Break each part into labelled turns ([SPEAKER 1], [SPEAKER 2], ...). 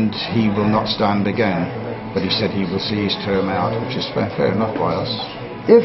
[SPEAKER 1] and he will not stand again. But he said he will see his term out, which is fair enough by us.
[SPEAKER 2] If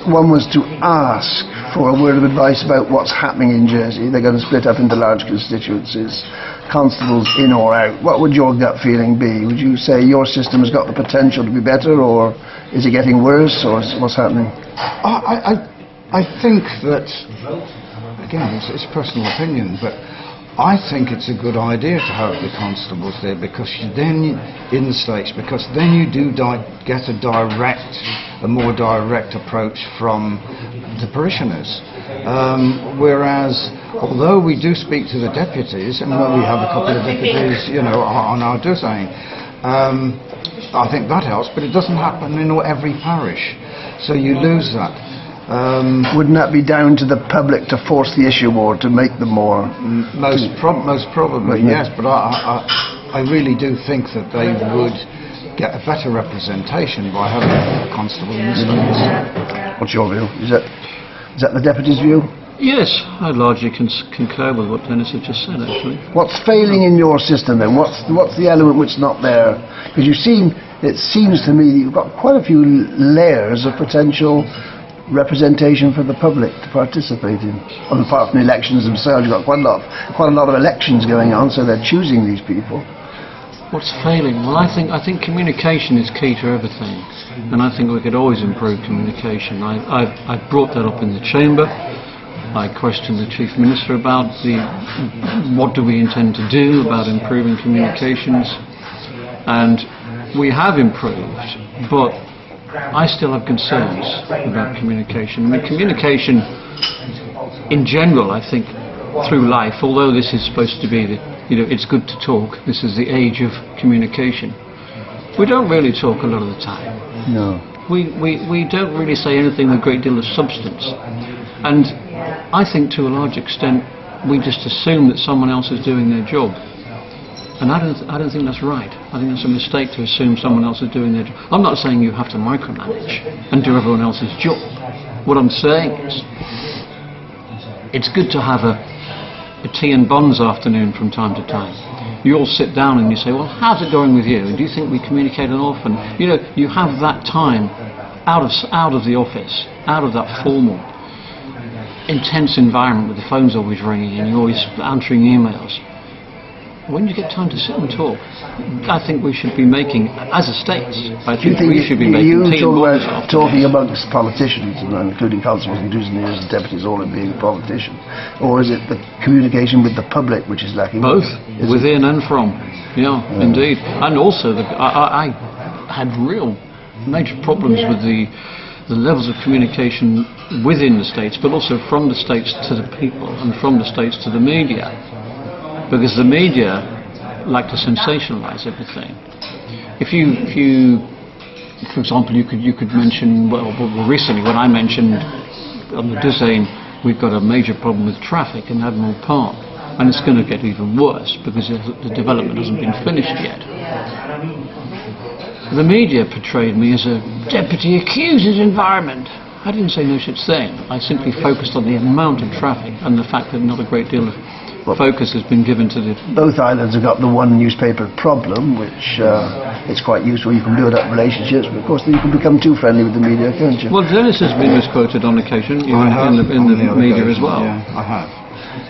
[SPEAKER 2] one was to ask for a word of advice about what's happening in Jersey, they're going to split up into large constituencies, constables in or out, what would your gut feeling be? Would you say your system has got the potential to be better, or is it getting worse, or what's happening?
[SPEAKER 1] I think that, again, it's personal opinion, but I think it's a good idea to have the constables there, because then, in the States, because then you do get a more direct approach from the parishioners. Whereas, although we do speak to the deputies, and we have a couple of deputies, on our doing, I think that helps, but it doesn't happen in every parish, so you lose that.
[SPEAKER 2] Wouldn't that be down to the public to force the issue more, to make them more?
[SPEAKER 1] Most probably, yes, but I really do think that they would get a better representation by having a constable in the States.
[SPEAKER 2] What's your view? Is that the deputy's view?
[SPEAKER 3] Yes, I largely concur with what Dennis has just said, actually.
[SPEAKER 2] What's failing in your system then? What's the element which is not there? Because it seems to me that you've got quite a few layers of potential representation for the public to participate in. Apart from the elections themselves, you've got quite a lot of elections going on, so they're choosing these people.
[SPEAKER 3] What's failing? Well, I think communication is key to everything, and I think we could always improve communication. I brought that up in the chamber. I questioned the Chief Minister about what do we intend to do about improving communications, and we have improved, but I still have concerns about communication. I mean, communication in general, I think, through life, although this is supposed to be it's good to talk, this is the age of communication, we don't really talk a lot of the time.
[SPEAKER 2] No.
[SPEAKER 3] We don't really say anything with a great deal of substance. And I think to a large extent we just assume that someone else is doing their job. And I don't think that's right. I think that's a mistake to assume someone else is doing their job. I'm not saying you have to micromanage and do everyone else's job. What I'm saying is, it's good to have a tea and buns afternoon from time to time. You all sit down and you say, well, how's it going with you? And do you think we communicate enough? And you have that time out of the office, out of that formal, intense environment with the phone's always ringing and you're always answering emails. When you get time to sit and talk, I think we should be making, as a state, we should be making tea and buns.
[SPEAKER 2] Talking amongst politicians, including constables and engineers and deputies, all of being politicians, or is it the communication with the public which is lacking?
[SPEAKER 3] Both, within and from. Yeah, indeed. And also, I had real major problems with the levels of communication within the states, but also from the states to the people and from the states to the media. Because the media like to sensationalise everything. If you, for example, you could mention, well, recently when I mentioned on the design, we've got a major problem with traffic in Admiral Park, and it's going to get even worse because the development hasn't been finished yet. The media portrayed me as a deputy accuser's environment. I didn't say no such thing. I simply focused on the amount of traffic and the fact that not a great deal of focus has been given to the...
[SPEAKER 2] Both islands have got the one newspaper problem, which it's quite useful. You can build up relationships, but of course you can become too friendly with the media, can't you?
[SPEAKER 3] Well, Dennis has been misquoted on occasion, even in the media as well.
[SPEAKER 1] Yeah, I have.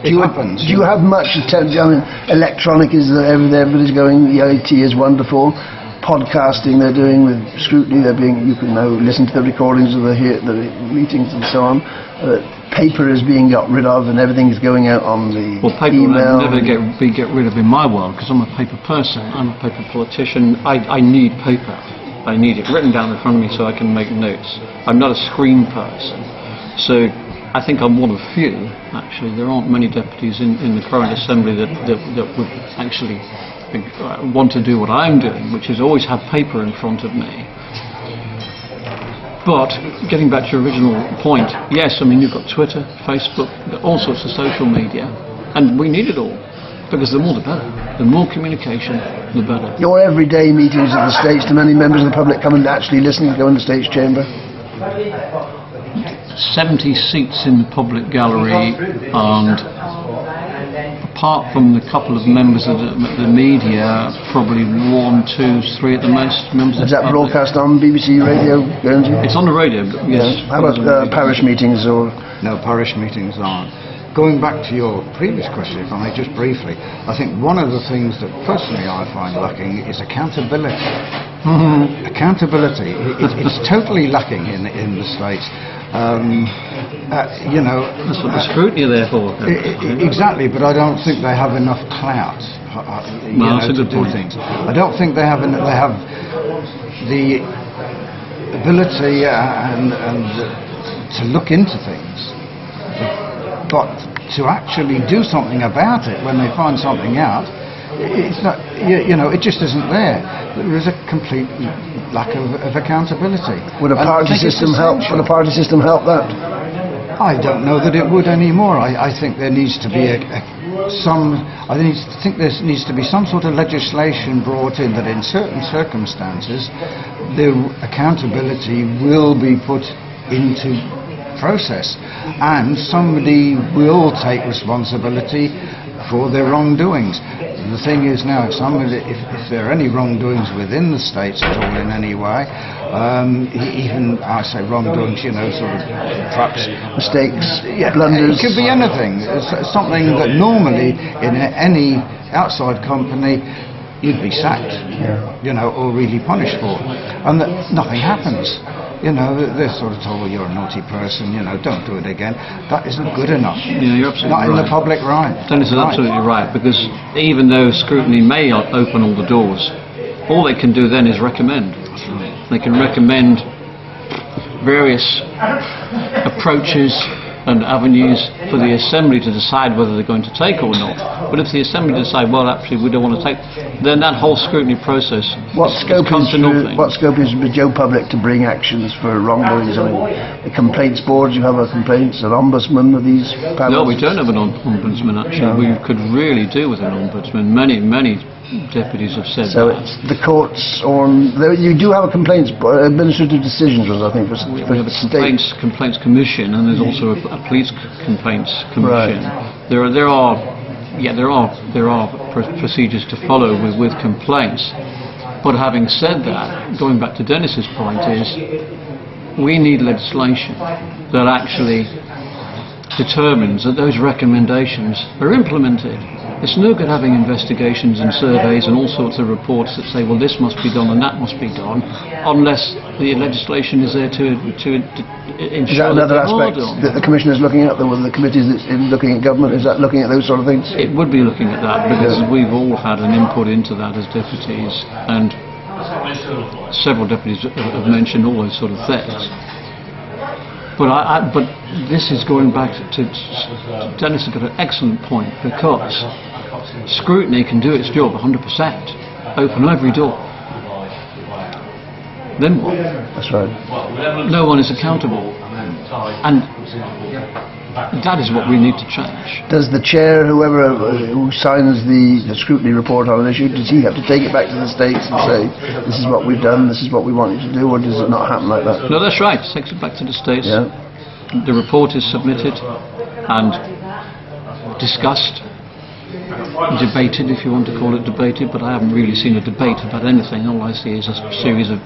[SPEAKER 2] Do you have much attention? I mean, electronic is everybody's going. The IT is wonderful. Podcasting they're doing with scrutiny. You can now listen to the recordings of the meetings and so on. Paper is being got rid of, and everything is going out on the
[SPEAKER 3] paper
[SPEAKER 2] email.
[SPEAKER 3] Will never get rid of in my world, because I'm a paper person. I'm a paper politician. I need paper. I need it written down in front of me so I can make notes. I'm not a screen person. So I think I'm one of few. Actually, there aren't many deputies in the current assembly that would actually want to do what I'm doing, which is always have paper in front of me. But getting back to your original point, yes, I mean, you've got Twitter, Facebook, all sorts of social media, and we need it all, because the more the better. The more communication, the better.
[SPEAKER 2] Your everyday meetings at the States, do many members of the public come and actually listen to go in the States Chamber?
[SPEAKER 3] 70 seats in the public gallery and apart from the couple of members of the media, probably 1, 2, 3 at the most members of
[SPEAKER 2] Is
[SPEAKER 3] the
[SPEAKER 2] that
[SPEAKER 3] public.
[SPEAKER 2] broadcast on BBC Radio, Guernsey?
[SPEAKER 3] It's on the radio, but yes.
[SPEAKER 2] How about parish meetings or...
[SPEAKER 1] No, parish meetings aren't. Going back to your previous question, if I may, just briefly, I think one of the things that personally I find lacking is accountability. Accountability, it's totally lacking in the States. You know,
[SPEAKER 3] That's what the scrutiny are there for.
[SPEAKER 1] exactly, but I don't think they have enough clout
[SPEAKER 3] That's a
[SPEAKER 1] to
[SPEAKER 3] good
[SPEAKER 1] do
[SPEAKER 3] point.
[SPEAKER 1] things. I don't think they have the ability and to look into things, but to actually do something about it when they find something out. It's not, you know, it just isn't there. There is a complete lack of accountability.
[SPEAKER 2] Would a
[SPEAKER 1] And I
[SPEAKER 2] party
[SPEAKER 1] think it's
[SPEAKER 2] system help?
[SPEAKER 1] essential.
[SPEAKER 2] Would a party system help that?
[SPEAKER 1] I don't know that it would anymore. I think there needs to be think there needs to be some sort of legislation brought in that in certain circumstances the accountability will be put into process and somebody will take responsibility for their wrongdoings. The thing is now, if there are any wrongdoings within the States at all in any way, even I say wrongdoings, you know, sort of perhaps
[SPEAKER 2] Mistakes,
[SPEAKER 1] yeah,
[SPEAKER 2] blunders?
[SPEAKER 1] it could be anything. It's something that normally in any outside company you'd be sacked, you know, or really punished for, and that nothing happens. You know, they're sort of told, well, you're a naughty person, you know, don't do it again. That isn't good enough.
[SPEAKER 3] Yeah, you're absolutely
[SPEAKER 1] Not in
[SPEAKER 3] right.
[SPEAKER 1] the public right.
[SPEAKER 3] Dennis is absolutely right, because even though scrutiny may open all the doors, all they can do then is recommend. They can recommend various approaches and avenues for the Assembly to decide whether they're going to take or not. But if the Assembly decide, well, actually, we don't want to take, then that whole scrutiny process
[SPEAKER 2] What scope
[SPEAKER 3] comes to nothing.
[SPEAKER 2] is for Joe Public to bring actions for wrongdoings? I mean, the complaints board, you have a complaints, an ombudsman of these panels?
[SPEAKER 3] No, we don't have an ombudsman, actually. We could really do with an ombudsman. Many deputies have said
[SPEAKER 2] So
[SPEAKER 3] that.
[SPEAKER 2] it's the courts, or you do have a complaints board, administrative decisions, was I think, for
[SPEAKER 3] We have a
[SPEAKER 2] states.
[SPEAKER 3] complaints commission, and there's also a police complaints commission.
[SPEAKER 2] Right.
[SPEAKER 3] There are procedures to follow with complaints. But having said that, going back to Dennis's point, is we need legislation that actually determines that those recommendations are implemented. It's no good having investigations and surveys and all sorts of reports that say, well, this must be done and that must be done, unless the legislation is there to
[SPEAKER 2] Is
[SPEAKER 3] ensure
[SPEAKER 2] that another
[SPEAKER 3] they are
[SPEAKER 2] aspect
[SPEAKER 3] done.
[SPEAKER 2] that the Commission is looking at, the committees that's in looking at government, is that looking at those sort of things?
[SPEAKER 3] It would be looking at that, because we've all had an input into that as deputies, and several deputies have mentioned all those sort of things. But this is going back to Dennis has got an excellent point, because scrutiny can do its job 100%, open every door. Then what?
[SPEAKER 2] That's right.
[SPEAKER 3] No one is accountable, and that is what we need to change.
[SPEAKER 2] Does the chair, whoever who signs the scrutiny report on an issue, does he have to take it back to the states and say, this is what we've done, this is what we want you to do, or does it not happen like that?
[SPEAKER 3] No, that's right. Takes it back to the States.
[SPEAKER 2] Yeah.
[SPEAKER 3] The report is submitted and discussed, debated, if you want to call it debated, but I haven't really seen a debate about anything. All I see is a series of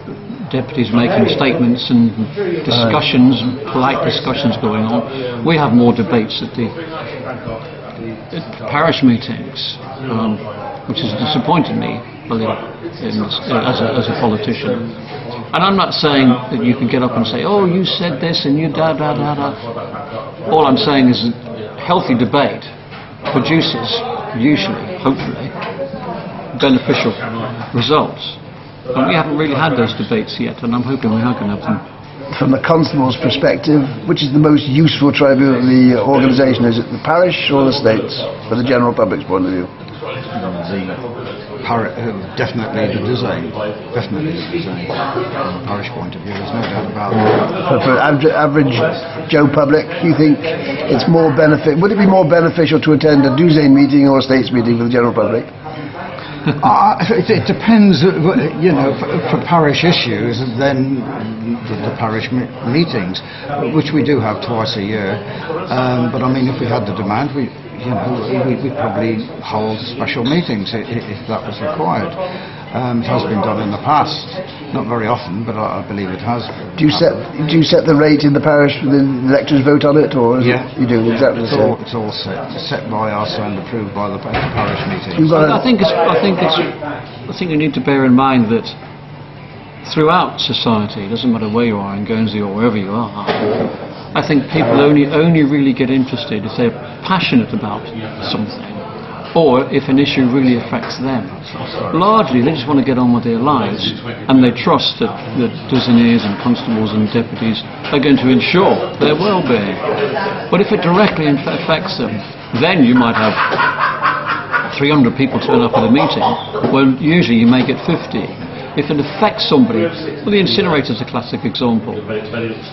[SPEAKER 3] deputies making statements and discussions, polite discussions going on. We have more debates at the parish meetings, which has disappointed me as a politician. And I'm not saying that you can get up and say, oh, you said this and you da da da da. All I'm saying is that healthy debate produces, usually, hopefully, beneficial results. And we haven't really had those debates yet, and I'm hoping we are going to have them.
[SPEAKER 2] From the constable's perspective, which is the most useful tribunal, the organisation? Is it the parish or the states, for the general public's point of view?
[SPEAKER 1] Definitely the design. Definitely the design. From a parish point of view, there's no doubt about that.
[SPEAKER 2] For average Joe Public, you think it's more would it be more beneficial to attend a Duzain meeting or a states meeting for the general public?
[SPEAKER 1] It depends, you know, for parish issues, then the parish meetings, which we do have twice a year. But I mean, if we had the demand, we probably hold special meetings if that was required. It has been done in the past, not very often, but I believe it has.
[SPEAKER 2] Do you set the rate in the parish? The electors vote on it, or
[SPEAKER 1] Yeah,
[SPEAKER 2] you do exactly the same?
[SPEAKER 1] It's all set by us and approved by the parish meetings.
[SPEAKER 3] I think you need to bear in mind that throughout society, it doesn't matter where you are in Guernsey or wherever you are, I think people only really get interested if they're passionate about something, or if an issue really affects them. Largely, they just want to get on with their lives, and they trust that the designers and constables and deputies are going to ensure their well-being. But if it directly affects them, then you might have 300 people turn up at a meeting, well, usually you may get 50. If it affects somebody, well, the incinerator is a classic example.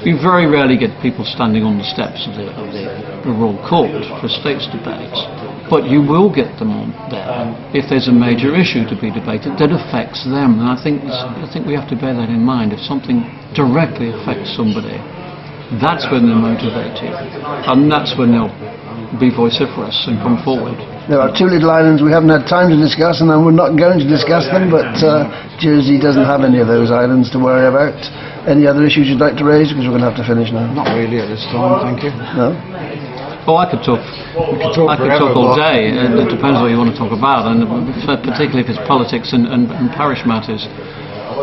[SPEAKER 3] You very rarely get people standing on the steps of the Royal Court for estates debates, but you will get them on there if there's a major issue to be debated that affects them. And I think we have to bear that in mind. If something directly affects somebody, that's when they're motivated, and that's when they'll be vociferous and come forward.
[SPEAKER 2] There are two little islands we haven't had time to discuss, and we're not going to discuss them, but Jersey doesn't have any of those islands to worry about. Any other issues you'd like to raise? Because we're going to have to finish now.
[SPEAKER 1] Not really at this time, thank you.
[SPEAKER 2] No?
[SPEAKER 3] Oh, I could talk all day. It depends what you want to talk about, and particularly if it's politics and parish matters.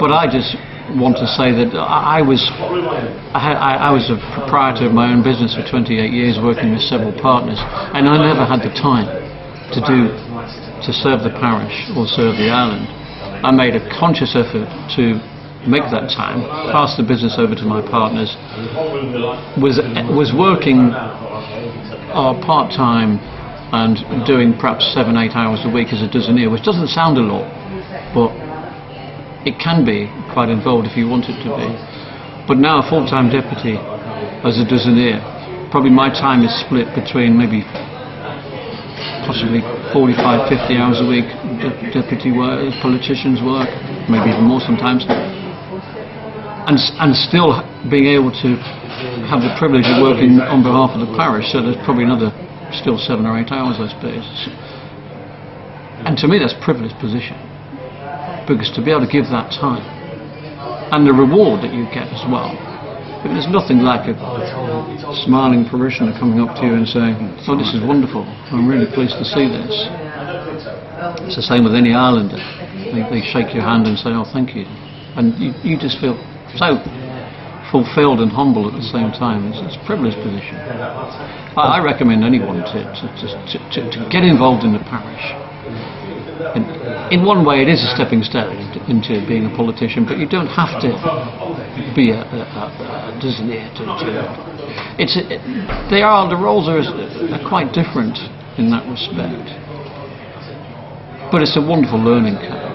[SPEAKER 3] But I just want to say that I was a proprietor of my own business for 28 years, working with several partners, and I never had the time to serve the parish or serve the island. I made a conscious effort to make that time, pass the business over to my partners, was working part-time and doing perhaps 7-8 hours a week as a designeur, which doesn't sound a lot, but it can be quite involved if you want it to be. But now a full-time deputy as a designeur, probably my time is split between maybe possibly 45, 50 hours a week deputy work, politicians work, maybe even more sometimes, and still being able to have the privilege of working on behalf of the parish, so there's probably another still 7 or 8 hours, I suppose. And to me that's a privileged position, because to be able to give that time and the reward that you get as well. But there's nothing like a smiling parishioner coming up to you and saying, "Oh, this is wonderful, I'm really pleased to see this." It's the same with any islander. They shake your hand and say, "Oh, thank you," and you just feel so fulfilled and humble at the same time. It's a privileged position. I recommend anyone to get involved in the parish. And in one way, it is a stepping stone into being a politician, but you don't have to be a designeur the roles are quite different in that respect. But it's a wonderful learning curve.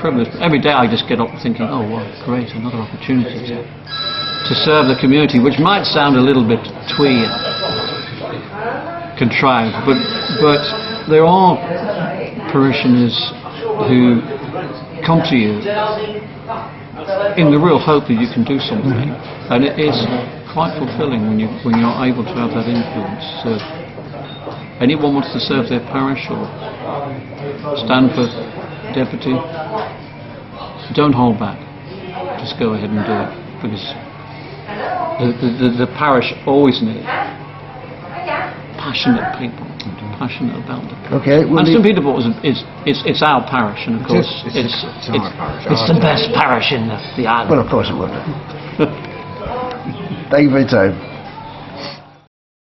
[SPEAKER 3] Privilege. Every day I just get up thinking, "Oh, wow, great, another opportunity to serve the community," which might sound a little bit twee and contrived, but there are parishioners who come to you in the real hope that you can do something, and it is quite fulfilling when you're able to have that influence. So anyone wants to serve their parish or stand for deputy, don't hold back, just go ahead and do it, because the parish always needs passionate people, passionate about it.
[SPEAKER 2] Okay.
[SPEAKER 3] And St Peter Port it's our parish, and of course it's the best parish in the island.
[SPEAKER 2] Well, of course it will. Thank you for your time.